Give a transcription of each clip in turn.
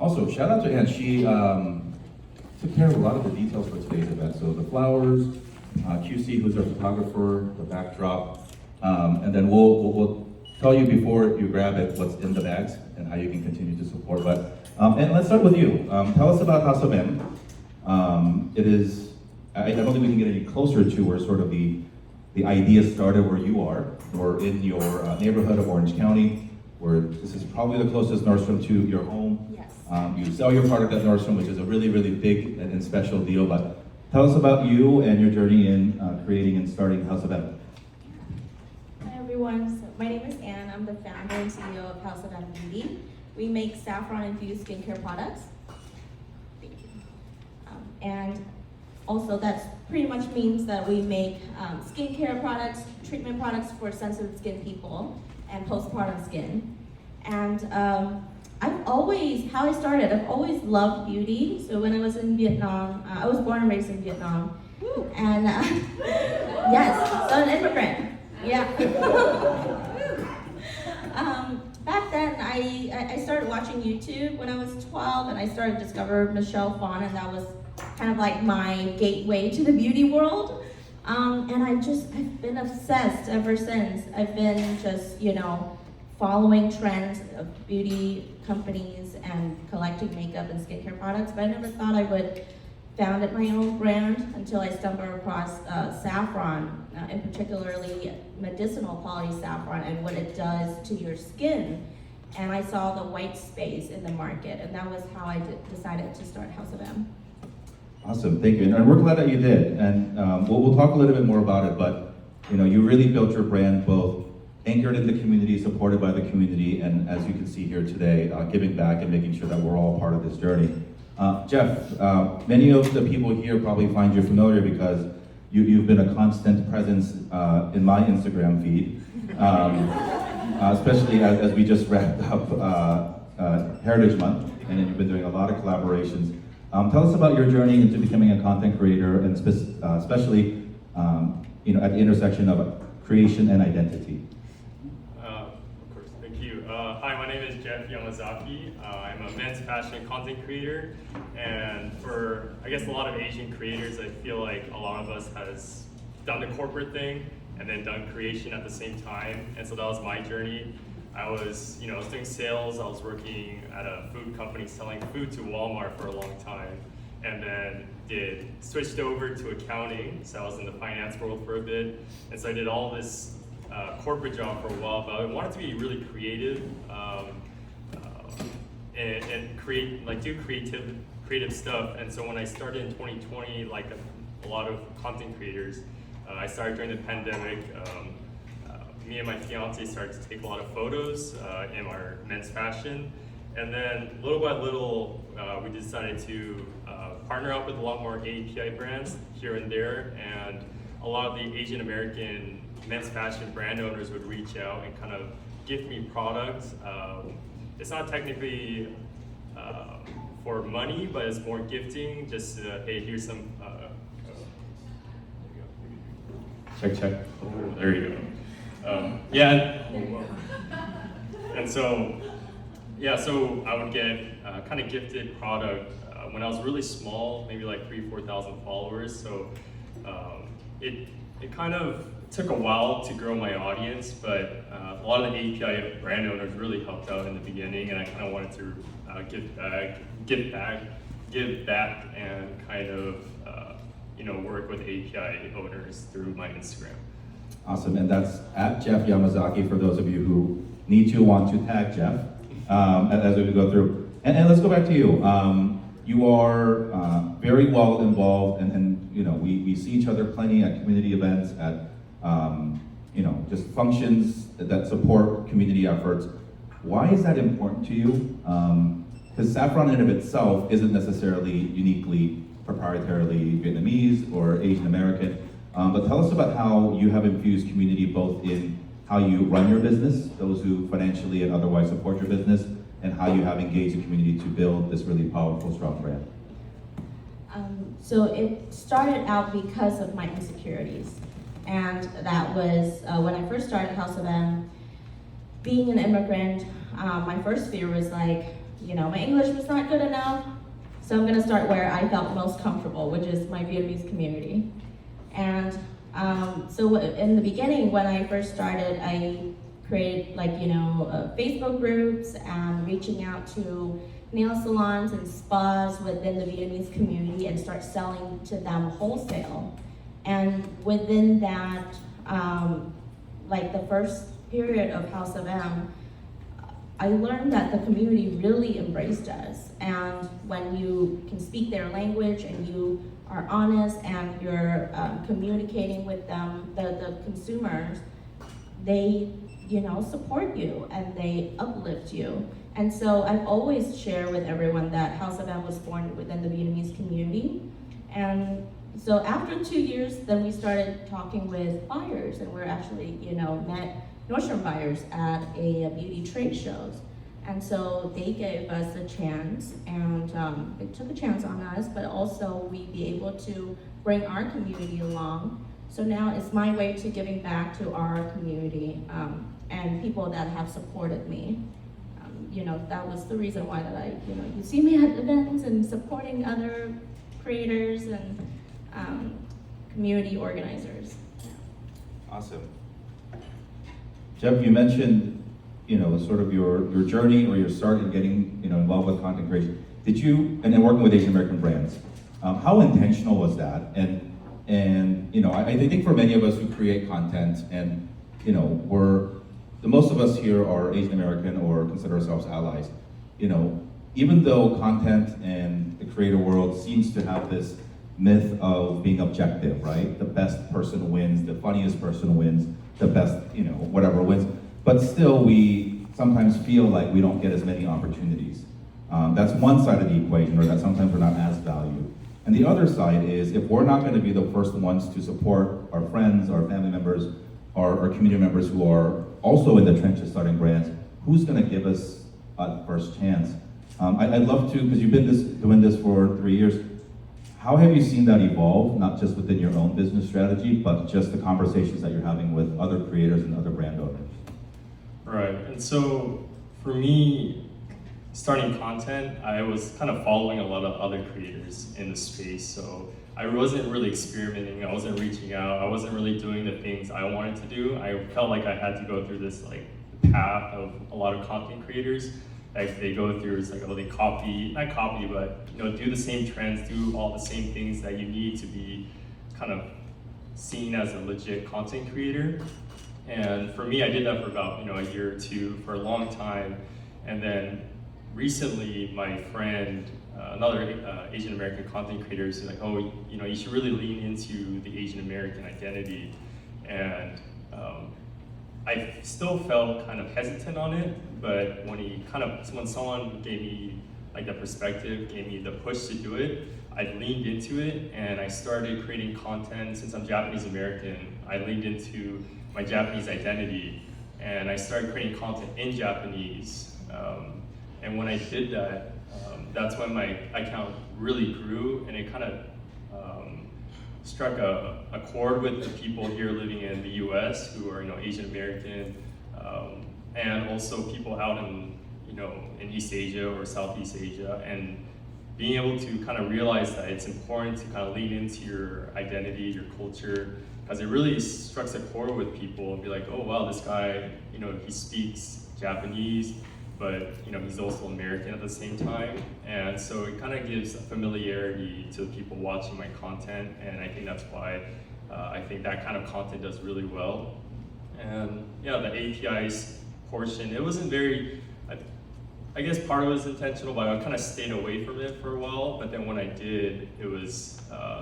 Also, shout out to Ann. She took care of a lot of the details for today's event. So the flowers, QC, who's our photographer, the backdrop, and then we'll tell you before you grab it what's in the bags and how you can continue to support. But and let's start with you. Tell us about House of M. It is, I don't think we can get any closer to where sort of the idea started where you are, or in your neighborhood of Orange County, where this is probably the closest Nordstrom to your home. Yes. You sell your product at Nordstrom, which is a really, really big and special deal. But tell us about you and your journey in creating and starting House of M. Hi everyone, so my name is Ann. I'm the founder and CEO of House of M Beauty. We make saffron-infused skincare products. Thank you. And also that pretty much means that we make skincare products, treatment products for sensitive skin people, and postpartum skin. And I've always loved beauty. So when I was in Vietnam, I was born and raised in Vietnam. And yes, so an immigrant, yeah. Back then, I started watching YouTube when I was 12, and I started to discover Michelle Phan, and that was kind of like my gateway to the beauty world. And I've been obsessed ever since. I've been just, following trends of beauty companies and collecting makeup and skincare products, but I never thought I would found my own brand until I stumbled across saffron, and particularly medicinal quality saffron and what it does to your skin. And I saw the white space in the market, and that was how I decided to start House of M. Awesome, thank you. And we're glad that you did. And we'll talk a little bit more about it, but you really built your brand both anchored in the community, supported by the community, and as you can see here today, giving back and making sure that we're all part of this journey. Jeff, many of the people here probably find you familiar because you've been a constant presence in my Instagram feed, especially as we just wrapped up Heritage Month, and then you've been doing a lot of collaborations. Tell us about your journey into becoming a content creator, and especially at the intersection of creation and identity. Hi, my name is Jeff Yamazaki. I'm a men's fashion content creator, and for, I guess, a lot of Asian creators, I feel like a lot of us has done the corporate thing and then done creation at the same time, and so that was my journey. I was doing sales, I was working at a food company selling food to Walmart for a long time, and then switched over to accounting, so I was in the finance world for a bit, and so I did all this corporate job for a while, but I wanted to be really creative and do creative stuff. And so when I started in 2020, like a lot of content creators, I started during the pandemic. Me and my fiance started to take a lot of photos in our men's fashion, and then little by little, we decided to partner up with a lot more API brands here and there, and a lot of the Asian American men's fashion brand owners would reach out and kind of gift me products. It's not technically for money, but it's more gifting, just hey, here's some, check. Oh, there you go. And so I would get kind of gifted product when I was really small, maybe like 3,000-4,000 followers. So it kind of took a while to grow my audience, but a lot of the API brand owners really helped out in the beginning, and I kind of wanted to give back, and kind of work with API owners through my Instagram. Awesome, and that's at Jeff Yamazaki for those of you who need to want to tag Jeff as we go through. And let's go back to you. You are very well involved, and we see each other plenty at community events, at just functions that support community efforts. Why is that important to you? Because saffron in of itself isn't necessarily uniquely proprietarily Vietnamese or Asian American, but tell us about how you have infused community both in how you run your business, those who financially and otherwise support your business, and how you have engaged the community to build this really powerful, strong brand. So it started out because of my insecurities. And that was when I first started House of M. Being an immigrant, my first fear was like, my English was not good enough, so I'm gonna start where I felt most comfortable, which is my Vietnamese community. And so in the beginning, when I first started, I created Facebook groups and reaching out to nail salons and spas within the Vietnamese community and start selling to them wholesale. And within that, the first period of House of M, I learned that the community really embraced us. And when you can speak their language and you are honest and you're communicating with them, the consumers, they support you and they uplift you. And so I've always shared with everyone that House of M was born within the Vietnamese community. And so after 2 years, then we started talking with buyers, and we're actually, met Nordstrom buyers at a beauty trade shows. And so they gave us a chance, and they took a chance on us, but also we'd be able to bring our community along. So now it's my way to giving back to our community and people that have supported me. That was the reason why that you see me at events and supporting other creators and community organizers. Awesome. Jeff, you mentioned, sort of your journey or your start in getting, involved with content creation. Did you, and then working with Asian American brands, how intentional was that? And I think for many of us who create content and, most of us here are Asian American or consider ourselves allies. Even though content and the creator world seems to have this myth of being objective, right? The best person wins, the funniest person wins, the best, whatever wins. But still, we sometimes feel like we don't get as many opportunities. That's one side of the equation, or that sometimes we're not as valued. And the other side is, if we're not going to be the first ones to support our friends, our family members, our community members who are also in the trenches starting brands, who's going to give us a first chance? I'd love to, because you've been doing this for 3 years, how have you seen that evolve, not just within your own business strategy, but just the conversations that you're having with other creators and other brand owners? Right, and so for me, starting content, I was kind of following a lot of other creators in the space, so I wasn't really experimenting, I wasn't reaching out, I wasn't really doing the things I wanted to do. I felt like I had to go through this path of a lot of content creators. They go through, it's they copy, not copy, but do the same trends, do all the same things that you need to be kind of seen as a legit content creator. And for me, I did that for about a year or two, for a long time. And then recently, my friend, another Asian American content creator, is like, oh, you should really lean into the Asian American identity. And I still felt kind of hesitant on it, but when someone gave me the perspective, gave me the push to do it, I leaned into it and I started creating content. Since I'm Japanese American, I leaned into my Japanese identity and I started creating content in Japanese. And when I did that, that's when my account really grew, and it kind of struck a chord with the people here living in the US who are Asian American, and also people out in East Asia or Southeast Asia, and being able to kind of realize that it's important to kind of lean into your identity, your culture, because it really strikes a chord with people and be like, oh wow, this guy, he speaks Japanese, but he's also American at the same time, and so it kind of gives a familiarity to the people watching my content, and I think that's why I think that kind of content does really well. And yeah, the APIs portion, it wasn't very, I guess part of it was intentional, but I kind of stayed away from it for a while, but then when I did, it was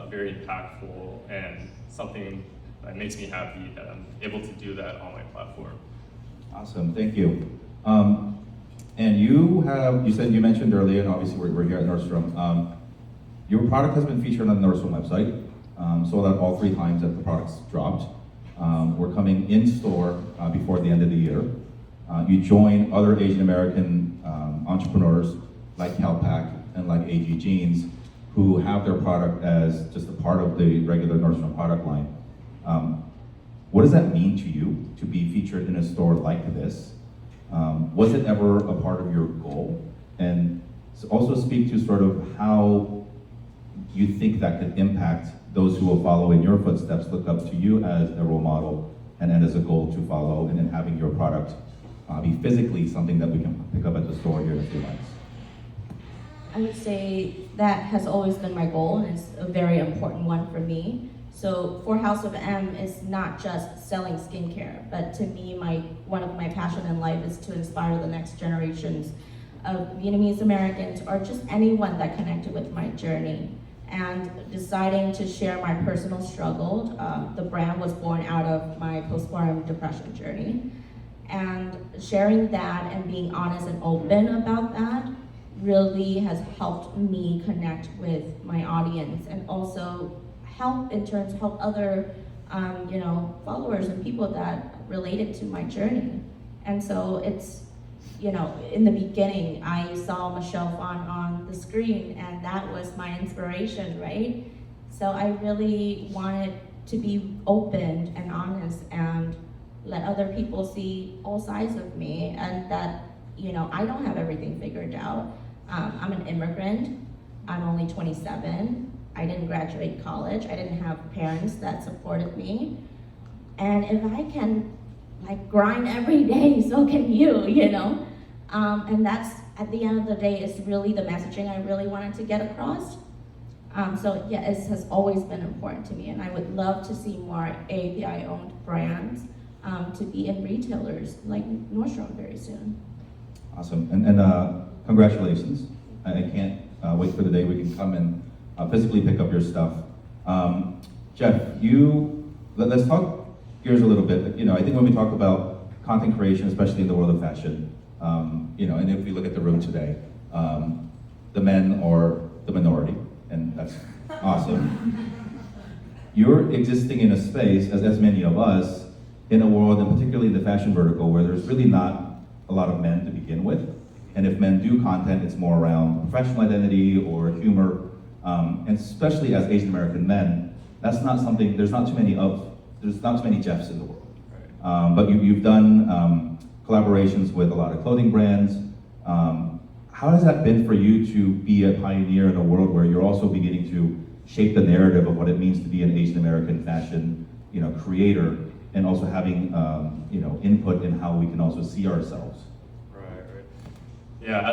very impactful and something that makes me happy that I'm able to do that on my platform. Awesome, thank you. And you mentioned earlier, and obviously we're here at Nordstrom, your product has been featured on the Nordstrom website, sold out all 3 times that the product's dropped. We're coming in store before the end of the year. You join other Asian American entrepreneurs like Calpac and like AG Jeans, who have their product as just a part of the regular Nordstrom product line. What does that mean to you to be featured in a store like this? Was it ever a part of your goal? and also speak to sort of how you think that could impact those who will follow in your footsteps, look up to you as a role model and as a goal to follow, and then having your product be physically something that we can pick up at the store here in a few months. I would say that has always been my goal, and it's a very important one for me. So for House of M is not just selling skincare, but to me, one of my passion in life is to inspire the next generations of Vietnamese Americans or just anyone that connected with my journey. And deciding to share my personal struggle, the brand was born out of my postpartum depression journey. And sharing that and being honest and open about that really has helped me connect with my audience, and also help other followers and people that related to my journey. And so it's, in the beginning, I saw Michelle Phan on the screen, and that was my inspiration, right? So I really wanted to be open and honest and let other people see all sides of me, and that, I don't have everything figured out. I'm an immigrant. I'm only 27. I didn't graduate college. I didn't have parents that supported me. And if I can grind every day, so can you, And that's, at the end of the day, is really the messaging I really wanted to get across. So yeah, it has always been important to me, and I would love to see more AAPI-owned brands to be in retailers like Nordstrom very soon. Awesome, and congratulations. I can't wait for the day we can come and physically pick up your stuff. Jeff, let's talk gears a little bit. I think when we talk about content creation, especially in the world of fashion, and if we look at the room today, the men are the minority, and that's awesome. You're existing in a space, as many of us, in a world, and particularly in the fashion vertical, where there's really not a lot of men to begin with. And if men do content, it's more around professional identity or humor. And especially as Asian American men, that's not something, there's not too many Jeffs in the world. But you've done collaborations with a lot of clothing brands. How has that been for you to be a pioneer in a world where you're also beginning to shape the narrative of what it means to be an Asian American fashion, creator, and also having, input in how we can also see ourselves? Right. Yeah,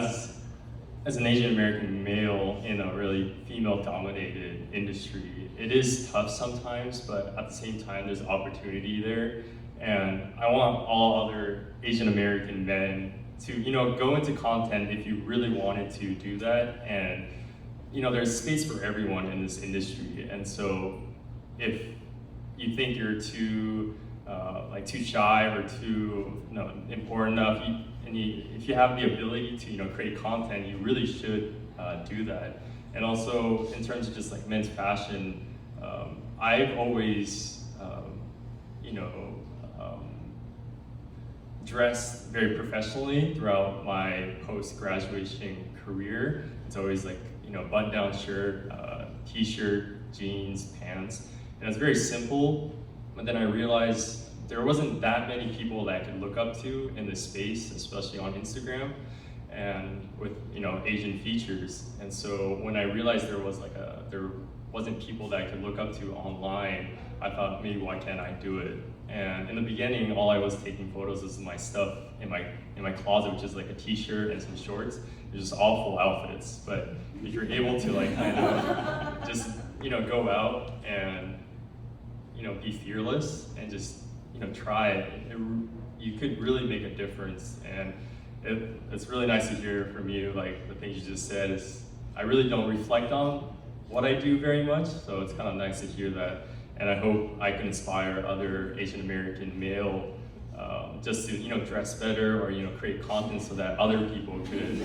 as an Asian American male in a really female-dominated industry, it is tough sometimes, but at the same time, there's opportunity there. And I want all other Asian American men to, go into content if you really wanted to do that. And, there's space for everyone in this industry. And so if you think you're too shy or too important enough, if you have the ability to create content, you really should do that. And also in terms of just men's fashion, I've always dressed very professionally throughout my post-graduation career. It's always button-down shirt, t-shirt, jeans, pants, and it's very simple. But then I realized there wasn't that many people that I could look up to in this space, especially on Instagram, and with Asian features. And so when I realized there wasn't people that I could look up to online, I thought, maybe why can't I do it? And in the beginning, all I was taking photos was my stuff in my closet, which is a t-shirt and some shorts. They're just awful outfits. But if you're able to kind of just go out and be fearless and just try it, you could really make a difference. And it's really nice to hear from you, the things you just said is, I really don't reflect on what I do very much, so it's kind of nice to hear that. And I hope I can inspire other Asian American male just to dress better or create content so that other people could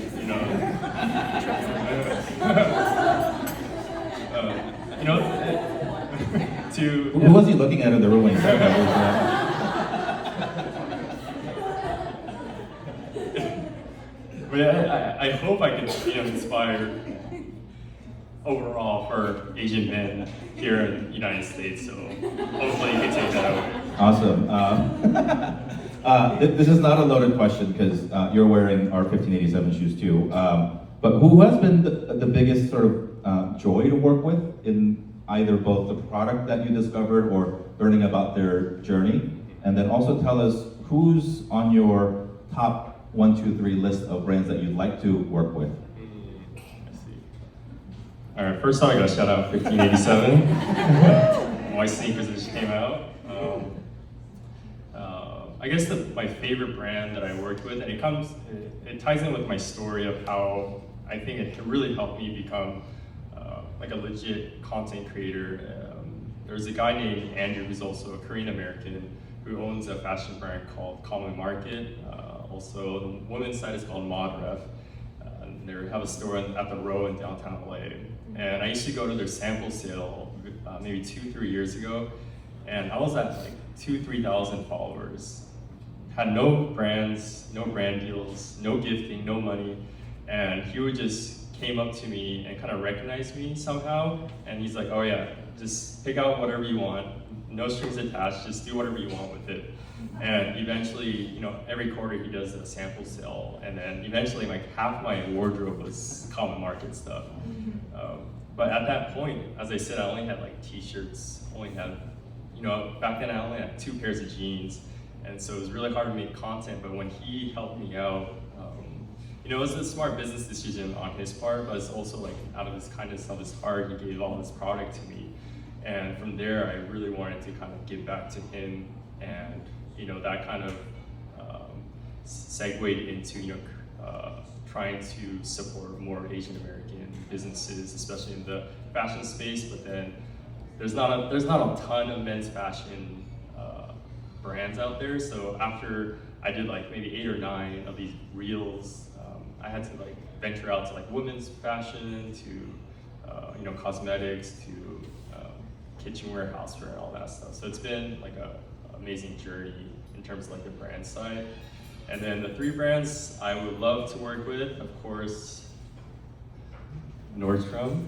to. Who was he looking at in the room when he said that? But I hope I can inspire overall for Asian men here in the United States. So hopefully you can take that away. Awesome. This is not a loaded question because you're wearing our 1587 shoes too. But who has been the biggest sort of joy to work with in either both the product that you discovered or learning about their journey? And then also tell us who's on your top 1, 2, 3 list of brands that you'd like to work with. I see. All right, first off, I gotta shout out 1587. My sneakers that just came out. I guess my favorite brand that I worked with, and it ties in with my story of how I think it really helped me become like a legit content creator. There's a guy named Andrew who's also a Korean American who owns a fashion brand called Common Market. Also, the women's side is called ModRef. They have a store at the Row in downtown LA. And I used to go to their sample sale maybe 2-3 years ago, and I was at like 2,000-3,000 followers. Had no brands, no brand deals, no gifting, no money, and he would just came up to me and kind of recognized me somehow, and he's like, oh yeah, just pick out whatever you want, no strings attached, just do whatever you want with it. And eventually, you know, every quarter he does a sample sale, and then eventually like half my wardrobe was Common Market stuff. But at that point, as I said, I only had like t-shirts, only had, you know, back then I only had 2 pairs of jeans, and so it was really hard to make content. But when he helped me out, you know, it was a smart business decision on his part, but it's also like out of his kindness of his heart, he gave all this product to me. And from there, I really wanted to kind of give back to him, and you know, that kind of segued into, you know, trying to support more Asian American businesses, especially in the fashion space. But then there's not a ton of men's fashion brands out there. So after I did like maybe 8 or 9 of these reels, I had to like venture out to like women's fashion, to you know, cosmetics, to kitchenware, houseware, and all that stuff. So it's been like a amazing journey in terms of like the brand side. And then the 3 brands I would love to work with, of course, Nordstrom.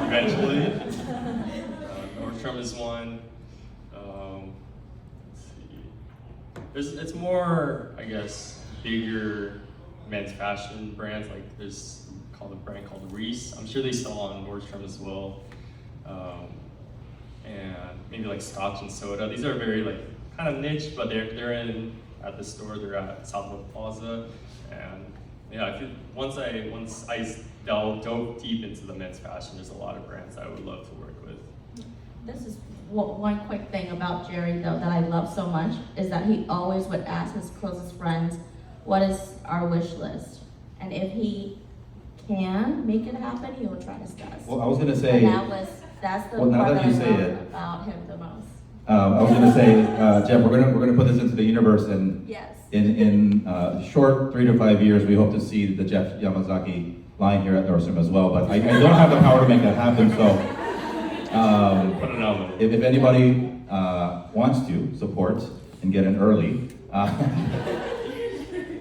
Eventually. Nordstrom is one. Let's see. It's more, I guess, bigger men's fashion brands. Like there's a brand called Reese. I'm sure they sell on Nordstrom as well. And maybe like Scotch and Soda. These are very like kind of niche, but they're in at the store. They're at South Coast Plaza, and yeah, I feel once I dove deep into the men's fashion, there's a lot of brands I would love to work with. This is one quick thing about Jerry though that I love so much is that he always would ask his closest friends, what is our wish list? And if he can make it happen, he will try his best. Well, I was gonna say, and that's the part that I love about him the most. I was gonna say, Jeff, we're gonna put this into the universe, and yes. in short 3 to 5 years, we hope to see the Jeff Yamazaki line here at Nordstrom as well. But I don't have the power to make that happen. So if anybody wants to support and get in early,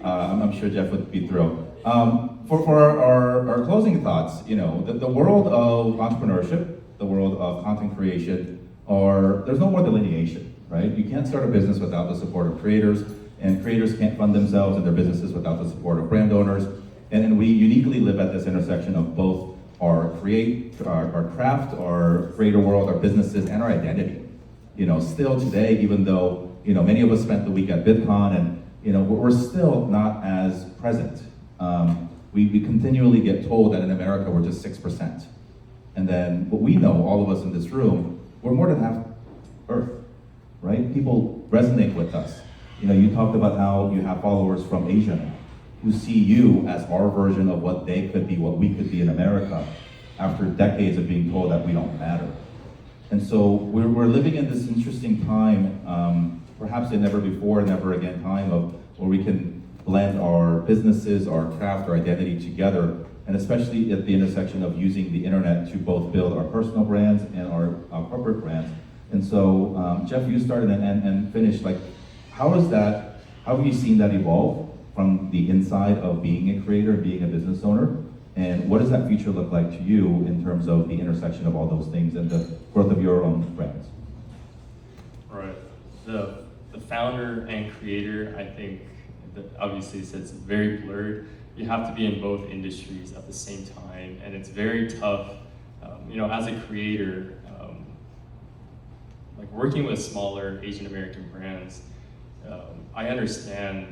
I'm sure Jeff would be thrilled. For our closing thoughts, you know, the world of entrepreneurship, the world of content creation, there's no more delineation, right? You can't start a business without the support of creators, and creators can't fund themselves and their businesses without the support of brand owners. And we uniquely live at this intersection of both our craft, our creator world, our businesses, and our identity. You know, still today, even though, you know, many of us spent the week at VidCon, and, you know, we're still not as present. We continually get told that in America we're just 6%. And then what we know, all of us in this room, we're more than half Earth, right? People resonate with us. You know, you talked about how you have followers from Asia who see you as our version of what they could be, what we could be in America, after decades of being told that we don't matter. And so we're living in this interesting time, perhaps a never before, never again time of where we can blend our businesses, our craft, our identity together, and especially at the intersection of using the internet to both build our personal brands and our corporate brands. And so, Jeff, you started and finished, like, how have you seen that evolve from the inside of being a creator, being a business owner? And what does that future look like to you in terms of the intersection of all those things and the growth of your own brands? Right. The the founder and creator, I think that obviously it's very blurred. You have to be in both industries at the same time, and it's very tough. As a creator, like working with smaller Asian American brands, I understand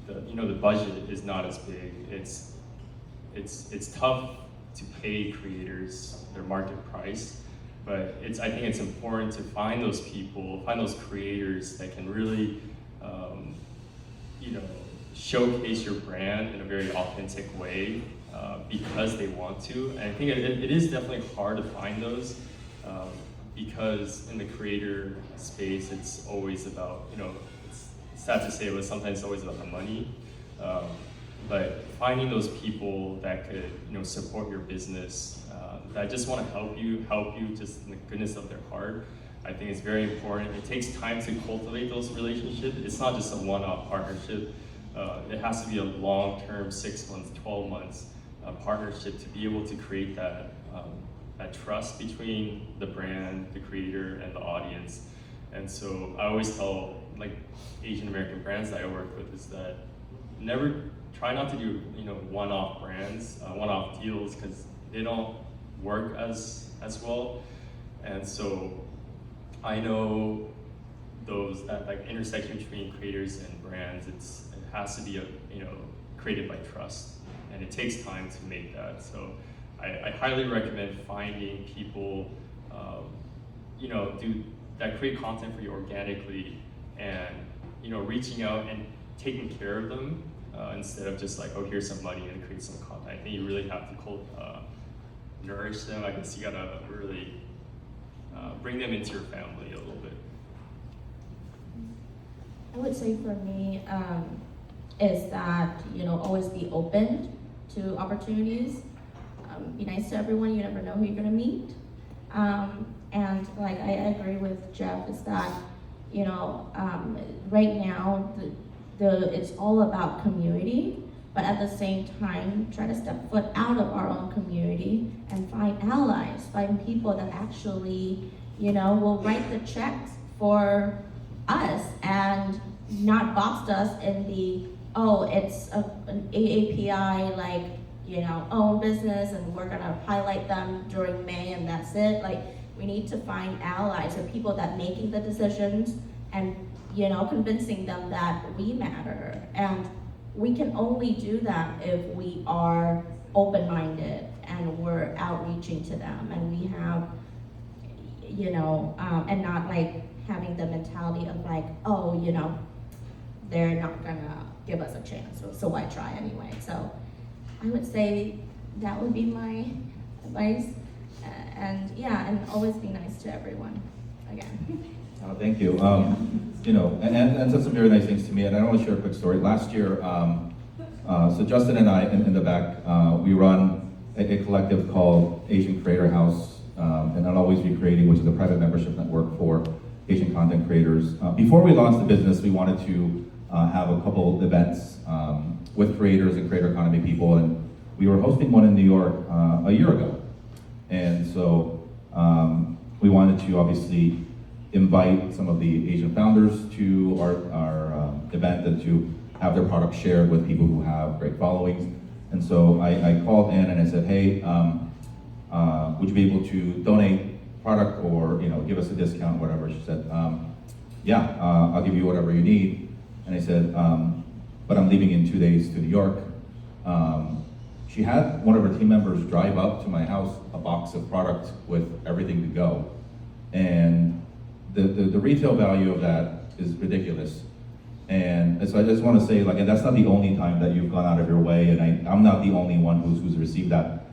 the budget is not as big. It's tough to pay creators their market price, but I think it's important to find those people, find those creators that can really, showcase your brand in a very authentic way because they want to. And I think it is definitely hard to find those because in the creator space, it's always about, it's sad to say, but sometimes it's always about the money. But finding those people that could, support your business, that just want to help you just in the goodness of their heart, I think is very important. It takes time to cultivate those relationships. It's not just a one-off partnership. It has to be a long-term, 6 months, 12 months partnership to be able to create that trust between the brand, the creator, and the audience. And so I always tell like Asian American brands that I work with is that try not to do one-off brands, one-off deals, because they don't work as well. And so I know that like intersection between creators and brands, it has to be created by trust, and it takes time to make that. So I highly recommend finding people that create content for you organically, and reaching out and taking care of them instead of just like, oh, here's some money and create some content. I think you really have to nourish them. I guess you gotta really bring them into your family a little bit. I would say for me is that always be open to opportunities. Be nice to everyone. You never know who you're gonna meet. And like I agree with Jeff is that right now it's all about community, but at the same time try to step foot out of our own community and find allies, find people that actually will write the checks for us and not box us in the it's an AAPI own business and we're gonna highlight them during May and that's it. Like we need to find allies or people that making the decisions and convincing them that we matter. And we can only do that if we are open-minded and we're outreaching to them and we have and not like having the mentality of like, they're not gonna give us a chance, so why try anyway? So I would say that would be my advice, and always be nice to everyone. Again. Thank you. And said some very nice things to me, and I want to share a quick story. Last year, so Justin and I in the back, we run a collective called Asian Creator House, and I'll always be creating, which is a private membership network for Asian content creators. Before we launched the business, we wanted to have a couple events with creators and creator economy people, and we were hosting one in New York a year ago. And so we wanted to obviously invite some of the Asian founders to our event and to have their products shared with people who have great followings. And so I called in and I said, hey, would you be able to donate product or give us a discount, whatever? She said, yeah, I'll give you whatever you need. And I said, but I'm leaving in 2 days to New York. She had one of her team members drive up to my house a box of product with everything to go. And the retail value of that is ridiculous. And so I just want to say, and that's not the only time that you've gone out of your way, and I'm not the only one who's received that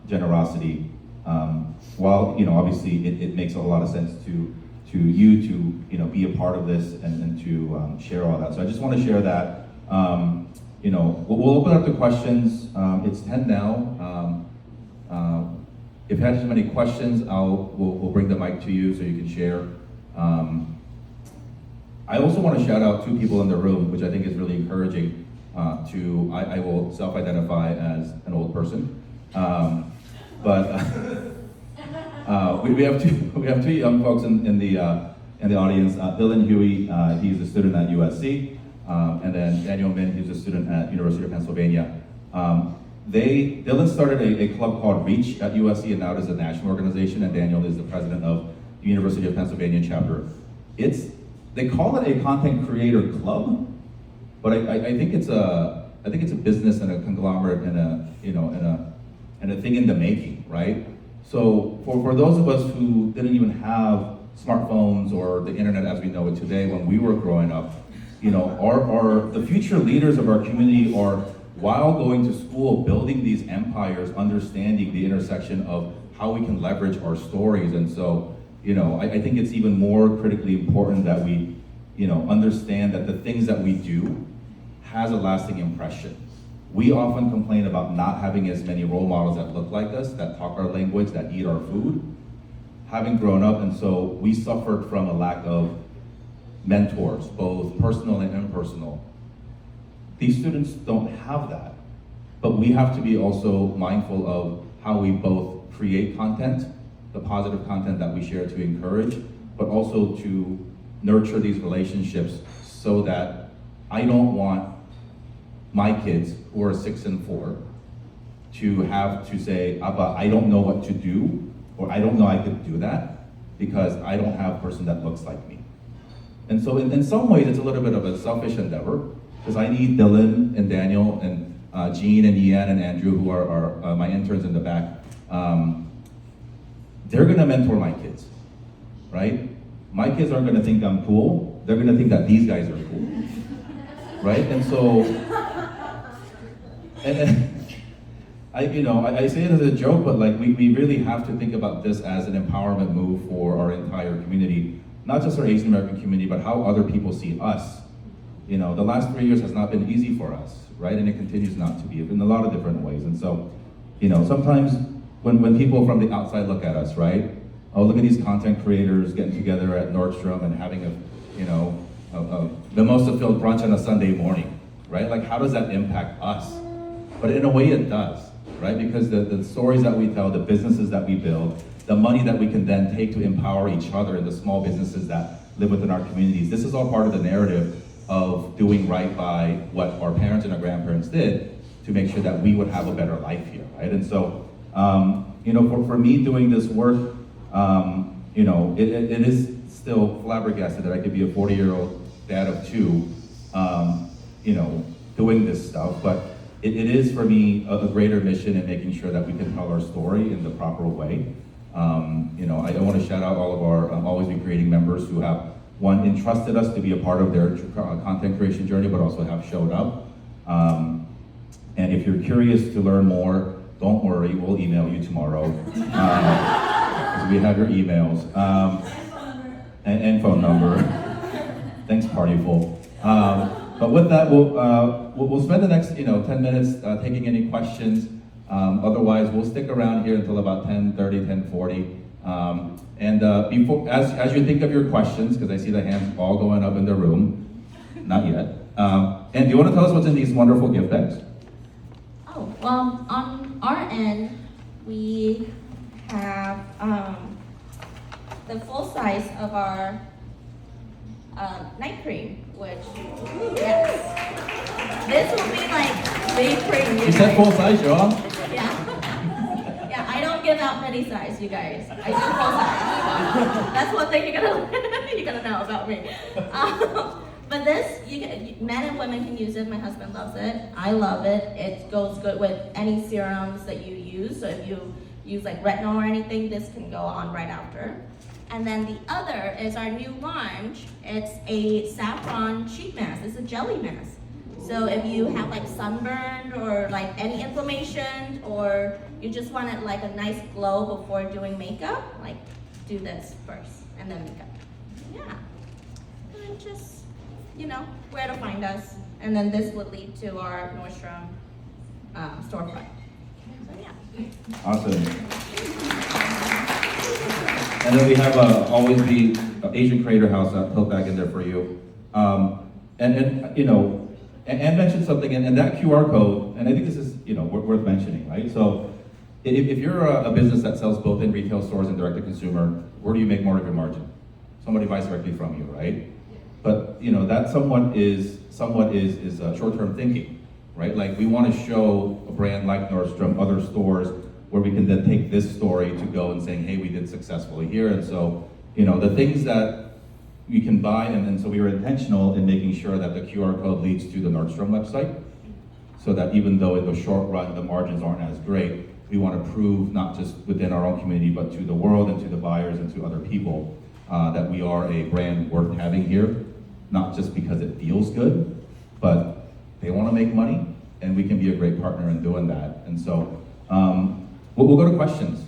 generosity. While obviously it makes a lot of sense to you to be a part of this and to share all that. So I just want to share that. We'll open up the questions. It's 10 now. If you have too many questions, we'll bring the mic to you so you can share. I also want to shout out two people in the room, which I think is really encouraging. I will self-identify as an old person, but we have two young folks in in the audience, Dylan Huey, he's a student at USC, and then Daniel Min, he's a student at University of Pennsylvania. Dylan started a club called REACH at USC, and now it is a national organization, and Daniel is the president of the University of Pennsylvania chapter. They call it a content creator club, but I think it's a business and a conglomerate and a thing in the making, right? So for those of us who didn't even have smartphones or the internet as we know it today when we were growing up, the future leaders of our community are, while going to school, building these empires, understanding the intersection of how we can leverage our stories. And so, I think it's even more critically important that we, understand that the things that we do has a lasting impression. We often complain about not having as many role models that look like us, that talk our language, that eat our food. Having grown up, and so we suffered from a lack of mentors, both personal and impersonal. These students don't have that, but we have to be also mindful of how we both create content, the positive content that we share to encourage, but also to nurture these relationships so that I don't want my kids who are 6 and 4 to have to say, Abba, I don't know what to do, or I don't know I could do that because I don't have a person that looks like me. And so in some ways, it's a little bit of a selfish endeavor, because I need Dylan and Daniel and Jean and Ian and Andrew, who are my interns in the back. They're gonna mentor my kids, right? My kids aren't gonna think I'm cool. They're gonna think that these guys are cool, right? And so, I say it as a joke, but like we really have to think about this as an empowerment move for our entire community, not just our Asian American community, but how other people see us. The last 3 years has not been easy for us, right? And it continues not to be in a lot of different ways. And so, sometimes when people from the outside look at us, right? Oh, look at these content creators getting together at Nordstrom and having a mimosa-filled brunch on a Sunday morning, right? Like, how does that impact us? But in a way it does, right? Because the stories that we tell, the businesses that we build, the money that we can then take to empower each other and the small businesses that live within our communities, this is all part of the narrative of doing right by what our parents and our grandparents did to make sure that we would have a better life here, right? And so, for me doing this work, it is still flabbergasted that I could be a 40-year-old dad of 2, doing this stuff, but it is for me a greater mission in making sure that we can tell our story in the proper way. I want to shout out all of our Always Be Creating members who have, one, entrusted us to be a part of their content creation journey, but also have showed up. And if you're curious to learn more, don't worry, we'll email you tomorrow. Because we have your emails. And phone number. Thanks, Partyful. But with that, we'll spend the next 10 minutes taking any questions. Otherwise, we'll stick around here until about 10:30, 10:40. Before, as you think of your questions, because I see the hands all going up in the room, not yet. And do you want to tell us what's in these wonderful gift bags? Oh, well, on our end, we have the full size of our night cream, which, yes. This will be like big cream. You said full size, y'all? Yeah. Yeah, I don't give out mini size, you guys. I do full size. That's one thing you're gonna know about me. But this, men and women can use it. My husband loves it. I love it. It goes good with any serums that you use. So if you use like retinol or anything, this can go on right after. And then the other is our new launch. It's a saffron sheet mask. It's a jelly mask. So if you have like sunburn or like any inflammation, or you just want it like a nice glow before doing makeup, like do this first and then makeup. Yeah. And just, where to find us. And then this would lead to our Nordstrom storefront. So yeah. Awesome. And then we have Always Be Asian Creator House put back in there for you. And mentioned something, and that QR code, and I think this is worth mentioning, right? So if you're a business that sells both in retail stores and direct to consumer, where do you make more of your margin? somebody buys directly from you, right? But you know that somewhat is short-term thinking, right? Like we want to show a brand like Nordstrom, other stores, where we can then take this story to go and saying, hey, we did successfully here. And so, you know, the things that you can buy, and so we were intentional in making sure that the QR code leads to the Nordstrom website, so that even though in the short run the margins aren't as great, we want to prove not just within our own community, but to the world and to the buyers and to other people that we are a brand worth having here, not just because it feels good, but they want to make money, and we can be a great partner in doing that. And so we'll go to questions.